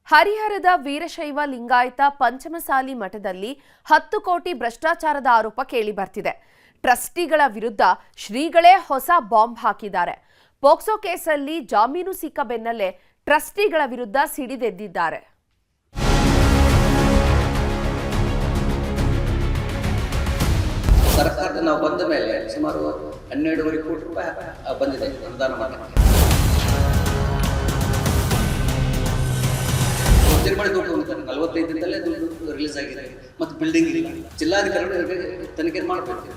ಹರಿಹರದ ವೀರಶೈವ ಲಿಂಗಾಯತ ಪಂಚಮಸಾಲಿ ಮಠದಲ್ಲಿ 10 ಕೋಟಿ ಭ್ರಷ್ಟಾಚಾರದ ಆರೋಪ ಕೇಳಿಬರ್ತಿದೆ. ಟ್ರಸ್ಟಿಗಳ ವಿರುದ್ಧ ಶ್ರೀಗಳೇ ಹೊಸ ಬಾಂಬ್ ಹಾಕಿದ್ದಾರೆ. ಪೋಕ್ಸೋ ಕೇಸಲ್ಲಿ ಜಾಮೀನು ಸಿಕ್ಕ ಬೆನ್ನಲ್ಲೇ ಟ್ರಸ್ಟಿಗಳ ವಿರುದ್ಧ ಸಿಡಿದೆದ್ದಿದ್ದಾರೆ. ಸರ್ಕಾರದ ನಾವು ಬಂದ ಮೇಲೆ ಸುಮಾರು 12.5 ಕೋಟಿ ರೂಪಾಯಿ ಬಂದಿದೆ ಅನುದಾನ ಮಾಡಲಿಕ್ಕೆ. ತಿರುಮಲೆ ದುಡ್ಡು 45 ದಿನದಲ್ಲೇ ದುಡ್ಡು ರಿಲೀಸ್ ಆಗಿದೆ. ಮತ್ತು ಬಿಲ್ಡಿಂಗ್ ಇಲ್ಲ. ಜಿಲ್ಲಾಧಿಕಾರಿಗಳು ತನಿಖೆ ಮಾಡಬೇಕು.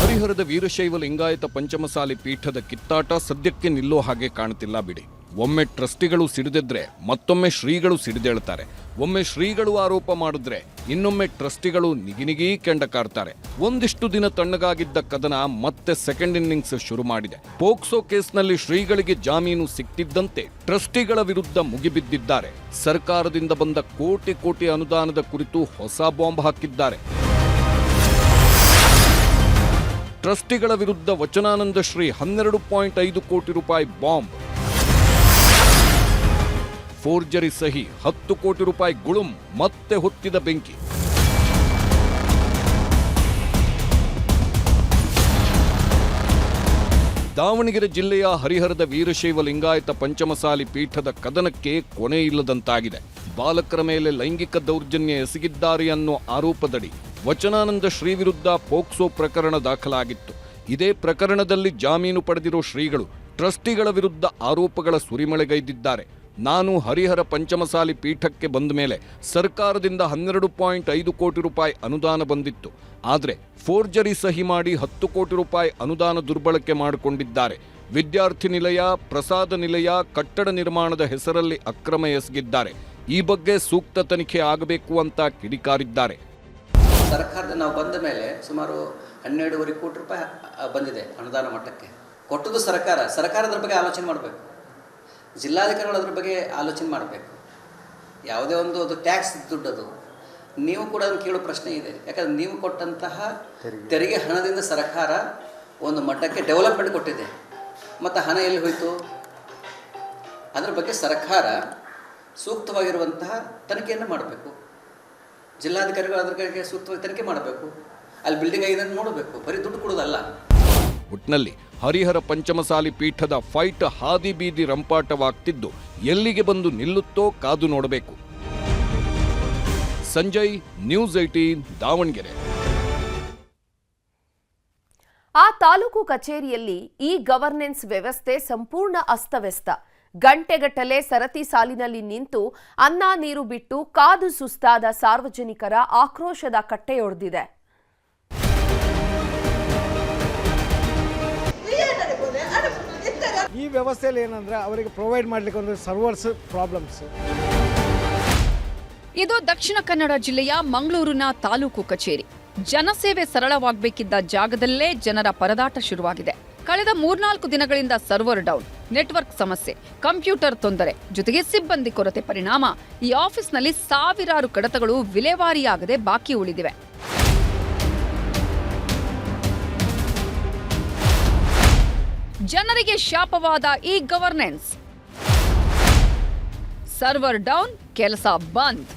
ಹರಿಹರದ ವೀರಶೈವ ಲಿಂಗಾಯತ ಪಂಚಮಸಾಲಿ ಪೀಠದ ಕಿತ್ತಾಟ ಸದ್ಯಕ್ಕೆ ನಿಲ್ಲೋ ಹಾಗೆ ಕಾಣುತ್ತಿಲ್ಲ ಬಿಡಿ. ಒಮ್ಮೆ ಟ್ರಸ್ಟಿಗಳು ಸಿಡಿದಿದ್ರೆ ಮತ್ತೊಮ್ಮೆ ಶ್ರೀಗಳು ಸಿಡಿದೇಳ್ತಾರೆ. ಒಮ್ಮೆ ಶ್ರೀಗಳು ಆರೋಪ ಮಾಡಿದ್ರೆ ಇನ್ನೊಮ್ಮೆ ಟ್ರಸ್ಟಿಗಳು ನಿಗಿನಿಗಿ ಕೆಂಡ ಕಾರ್ತಾರೆ. ಒಂದಿಷ್ಟು ದಿನ ತಣ್ಣಗಾಗಿದ್ದ ಕದನ ಮತ್ತೆ ಸೆಕೆಂಡ್ ಇನ್ನಿಂಗ್ಸ್ ಶುರು ಮಾಡಿದೆ. ಪೋಕ್ಸೋ ಕೇಸ್ನಲ್ಲಿ ಶ್ರೀಗಳಿಗೆ ಜಾಮೀನು ಸಿಕ್ತಿದ್ದಂತೆ ಟ್ರಸ್ಟಿಗಳ ವಿರುದ್ಧ ಮುಗಿಬಿದ್ದಿದ್ದಾರೆ. ಸರ್ಕಾರದಿಂದ ಬಂದ ಕೋಟಿ ಕೋಟಿ ಅನುದಾನದ ಕುರಿತು ಹೊಸ ಬಾಂಬ್ ಹಾಕಿದ್ದಾರೆ. ಟ್ರಸ್ಟಿಗಳ ವಿರುದ್ಧ ವಚನಾನಂದ ಶ್ರೀ 12.5 ಕೋಟಿ ರೂಪಾಯಿ ಬಾಂಬ್, ಫೋರ್ಜರಿ ಸಹಿ 10 ಕೋಟಿ ರೂಪಾಯಿ ಗುಳುಂ, ಮತ್ತೆ ಹೊತ್ತಿದ ಬೆಂಕಿ. ದಾವಣಗೆರೆ ಜಿಲ್ಲೆಯ ಹರಿಹರದ ವೀರಶೈವ ಲಿಂಗಾಯತ ಪಂಚಮಸಾಲಿ ಪೀಠದ ಕದನಕ್ಕೆ ಕೊನೆ ಇಲ್ಲದಂತಾಗಿದೆ. ಬಾಲಕರ ಮೇಲೆ ಲೈಂಗಿಕ ದೌರ್ಜನ್ಯ ಎಸಗಿದ್ದಾರೆ ಅನ್ನೋ ಆರೋಪದಡಿ ವಚನಾನಂದ ಶ್ರೀ ವಿರುದ್ಧ ಪೋಕ್ಸೋ ಪ್ರಕರಣ ದಾಖಲಾಗಿತ್ತು. ಇದೇ ಪ್ರಕರಣದಲ್ಲಿ ಜಾಮೀನು ಪಡೆದಿರೋ ಶ್ರೀಗಳು ಟ್ರಸ್ಟಿಗಳ ವಿರುದ್ಧ ಆರೋಪಗಳ ಸುರಿಮಳೆಗೈದಿದ್ದಾರೆ. ನಾನು ಹರಿಹರ ಪಂಚಮಸಾಲಿ ಪೀಠಕ್ಕೆ ಬಂದ ಮೇಲೆ ಸರ್ಕಾರದಿಂದ 12.5 ಕೋಟಿ ರೂಪಾಯಿ ಅನುದಾನ ಬಂದಿತ್ತು. ಆದರೆ ಫೋರ್ಜರಿ ಸಹಿ ಮಾಡಿ 10 ಕೋಟಿ ರೂಪಾಯಿ ಅನುದಾನ ದುರ್ಬಳಕೆ ಮಾಡಿಕೊಂಡಿದ್ದಾರೆ. ವಿದ್ಯಾರ್ಥಿ ನಿಲಯ, ಪ್ರಸಾದ ನಿಲಯ, ಕಟ್ಟಡ ನಿರ್ಮಾಣದ ಹೆಸರಲ್ಲಿ ಅಕ್ರಮ ಎಸಗಿದ್ದಾರೆ. ಈ ಬಗ್ಗೆ ಸೂಕ್ತ ತನಿಖೆ ಆಗಬೇಕು ಅಂತ ಕಿಡಿಕಾರಿದ್ದಾರೆ. ಸರ್ಕಾರದ ನಾವು ಬಂದ ಮೇಲೆ ಸುಮಾರು 12.5 ಕೋಟಿ ರೂಪಾಯಿ ಬಂದಿದೆ ಅನುದಾನ ಮಟ್ಟಕ್ಕೆ. ಕೊಟ್ಟದ್ದು ಸರ್ಕಾರದ ಬಗ್ಗೆ ಆಲೋಚನೆ ಮಾಡಬೇಕು. ಜಿಲ್ಲಾಧಿಕಾರಿಗಳು ಅದ್ರ ಬಗ್ಗೆ ಆಲೋಚನೆ ಮಾಡಬೇಕು. ಯಾವುದೇ ಒಂದು ಅದು ಟ್ಯಾಕ್ಸ್ ದುಡ್ಡದು, ನೀವು ಕೂಡ ಅದನ್ನು ಕೇಳೋ ಪ್ರಶ್ನೆ ಇದೆ. ಯಾಕಂದರೆ ನೀವು ಕೊಟ್ಟಂತಹ ತೆರಿಗೆ ಹಣದಿಂದ ಸರ್ಕಾರ ಒಂದು ಮಟ್ಟಕ್ಕೆ ಡೆವಲಪ್ಮೆಂಟ್ ಕೊಟ್ಟಿದೆ. ಮತ್ತು ಹಣ ಎಲ್ಲಿ ಹೋಯಿತು? ಅದ್ರ ಬಗ್ಗೆ ಸರ್ಕಾರ ಸೂಕ್ತವಾಗಿರುವಂತಹ ತನಿಖೆಯನ್ನು ಮಾಡಬೇಕು. ಜಿಲ್ಲಾಧಿಕಾರಿಗಳು ಅದ್ರ ಬಗ್ಗೆ ಸೂಕ್ತವಾಗಿ ತನಿಖೆ ಮಾಡಬೇಕು. ಅಲ್ಲಿ ಬಿಲ್ಡಿಂಗ್ ಆಗಿದೆ ಅಂತ ನೋಡಬೇಕು, ಬರೀ ದುಡ್ಡು ಕೊಡೋದಲ್ಲ. ಒಟ್ನಲ್ಲಿ ಹರಿಹರ ಪಂಚಮಸಾಲಿ ಪೀಠದ ಫೈಟ್ ಹಾದಿ ಬೀದಿ ರಂಪಾಟವಾಗ್ತಿದ್ದು ಎಲ್ಲಿಗೆ ಬಂದು ನಿಲ್ಲುತ್ತೋ ಕಾದು ನೋಡಬೇಕು. ಸಂಜಯ್, ನ್ಯೂಸ್ 18, ದಾವಣಗೆರೆ. ಆ ತಾಲೂಕು ಕಚೇರಿಯಲ್ಲಿ ಈ ಗವರ್ನೆನ್ಸ್ ವ್ಯವಸ್ಥೆ ಸಂಪೂರ್ಣ ಅಸ್ತವ್ಯಸ್ತ. ಗಂಟೆಗಟ್ಟಲೆ ಸರತಿ ಸಾಲಿನಲ್ಲಿ ನಿಂತು ಅನ್ನ ನೀರು ಬಿಟ್ಟು ಕಾದು ಸುಸ್ತಾದ ಸಾರ್ವಜನಿಕರ ಆಕ್ರೋಶದ ಕಟ್ಟೆಯೊಡೆದಿದೆ. ಈ ವ್ಯವಸ್ಥೆಯಲ್ಲಿ ಏನಂದ್ರೆ ಅವರಿಗೆ ಪ್ರೊವೈಡ್ ಮಾಡಲಿಕ್ಕೆ ಒಂದು ಸರ್ವರ್ಸ್ ಪ್ರಾಬ್ಲಮ್ಸ್. ಇದು ದಕ್ಷಿಣ ಕನ್ನಡ ಜಿಲ್ಲೆಯ ಮಂಗಳೂರಿನ ತಾಲೂಕು ಕಚೇರಿ. ಜನಸೇವೆ ಸರಳವಾಗಬೇಕಿದ್ದ ಜಾಗದಲ್ಲೇ ಜನರ ಪರದಾಟ ಶುರುವಾಗಿದೆ. ಕಳೆದ 3-4 ದಿನಗಳಿಂದ ಸರ್ವರ್ ಡೌನ್, ನೆಟ್ವರ್ಕ್ ಸಮಸ್ಯೆ, ಕಂಪ್ಯೂಟರ್ ತೊಂದರೆ ಜೊತೆಗೆ ಸಿಬ್ಬಂದಿ ಕೊರತೆ ಪರಿಣಾಮ ಈ ಆಫೀಸ್ನಲ್ಲಿ ಸಾವಿರಾರು ಕಡತಗಳು ವಿಲೇವಾರಿಯಾಗದೆ ಬಾಕಿ ಉಳಿದಿವೆ. ಜನರಿಗೆ ಶಾಪವಾದ ಈ ಗವರ್ನೆನ್ಸ್. ಸರ್ವರ್ ಡೌನ್, ಕೆಲಸ ಬಂದ್.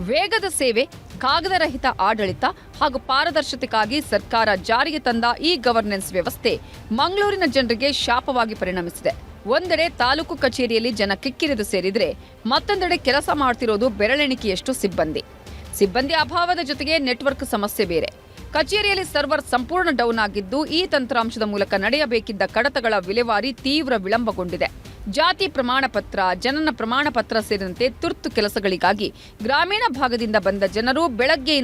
ವೇಗದ ಸೇವೆ, ಕಾಗದರಹಿತ ಆಡಳಿತ ಹಾಗೂ ಪಾರದರ್ಶಕತೆಗಾಗಿ ಸರ್ಕಾರ ಜಾರಿಗೆ ತಂದ ಈ ಗವರ್ನೆನ್ಸ್ ವ್ಯವಸ್ಥೆ ಮಂಗಳೂರಿನ ಜನರಿಗೆ ಶಾಪವಾಗಿ ಪರಿಣಮಿಸಿದೆ. ಒಂದೆಡೆ ತಾಲೂಕು ಕಚೇರಿಯಲ್ಲಿ ಜನ ಕಿಕ್ಕಿರಿದು ಸೇರಿದ್ರೆ ಮತ್ತೊಂದೆಡೆ ಕೆಲಸ ಮಾಡ್ತಿರೋದು ಬೆರಳೆಣಿಕೆಯಷ್ಟು ಸಿಬ್ಬಂದಿ ಅಭಾವದ ಜೊತೆಗೆ ನೆಟ್ವರ್ಕ್ ಸಮಸ್ಯೆ ಬೇರೆ. ಕಚೇರಿಯಲ್ಲಿ ಸರ್ವರ್ ಸಂಪೂರ್ಣ ಡೌನ್ ಆಗಿದ್ದು ಈ ತಂತ್ರಾಂಶದ ಮೂಲಕ ನಡೆಯಬೇಕಿದ್ದ ಕಡತಗಳ ವಿಲೇವಾರಿ ತೀವ್ರ ವಿಳಂಬಗೊಂಡಿದೆ. ಜಾತಿ ಪ್ರಮಾಣ ಪತ್ರ, ಜನನ ಪ್ರಮಾಣ ಪತ್ರ ಸೇರಿದಂತೆ ತುರ್ತು ಕೆಲಸಗಳಿಗಾಗಿ ಗ್ರಾಮೀಣ ಭಾಗದಿಂದ ಬಂದ ಜನರು ಬೆಳಗ್ಗೆಯಿಂದ